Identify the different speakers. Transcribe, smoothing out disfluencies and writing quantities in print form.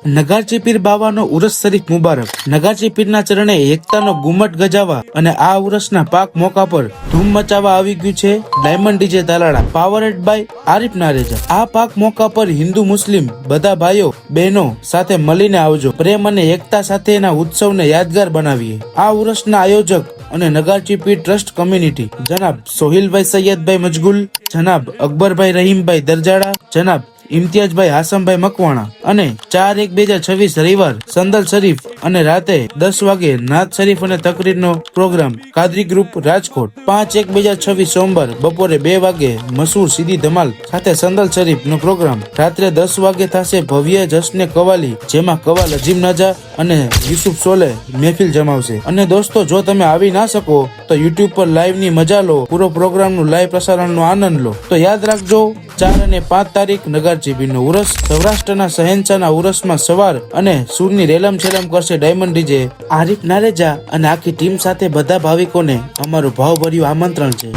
Speaker 1: નગારચી પીર બાવાનો ઉરસ શરીફ મુબારક। નગારચી પીરના ચરણે એકતાનો ગુમ્મટ ગજાવવા અને આ ઉરસના પાક મોકા પર ધૂમ મચાવવા આવી ગયું છે diamond DJ Talala, powered by Arif Nareja. આ પાક મોકા પર હિન્દુ મુસ્લિમ બધા ભાઈઓ બહેનો સાથે મળીને આવજો, પ્રેમ અને એકતા સાથેના ઉત્સવને યાદગાર બનાવીએ। આ ઉરસના આયોજક અને નગારચી પીર ટ્રસ્ટ કમ્યુનિટી જનાબ સોહિલભાઈ સૈયદભાઈ મજગુલ, જનાબ અકબરભાઈ રહીમભાઈ દરજાડા, જનાબ ઇમ્તિયાજભાઈ હાસમભાઈ મકવાણા અને 4/1/2026 રવિવાર સંદલ શરીફ અને રાતે 10 વાગે નાત શરીફ અને તકરીરનો પ્રોગ્રામ કાદરી ગ્રુપ રાજકોટ। 5/1/2026 સોમવાર બપોરે 2 વાગે મશહૂર સીધી ધમાલ સાથે સંદલ શરીફ નો પ્રોગ્રામ। રાત્રે 10 વાગે થશે ભવ્ય જશ્ને કવાલી, જેમાં કવાલ અજીમ નાજા અને યુસુફ સોલે મહેફિલ જમાવશે। અને દોસ્તો, જો તમે આવી ના શકો તો યુટ્યુબ પર લાઈવ ની મજા લો, પૂરો પ્રોગ્રામ નું લાઈવ પ્રસારણ નો આનંદ લો। તો યાદ રાખજો, 4 અને 5 તારીખ નગારચી પીરનો ઉરસ। સૌરાષ્ટ્રના શહેનશાહના ઉરસમાં સવાર અને સૂરની રેલમ છેલમ કરશે ડાયમંડ ડીજે આરિફ નારેજા અને આખી ટીમ સાથે બધા ભાવિકોને અમારું ભાવભર્યું આમંત્રણ છે।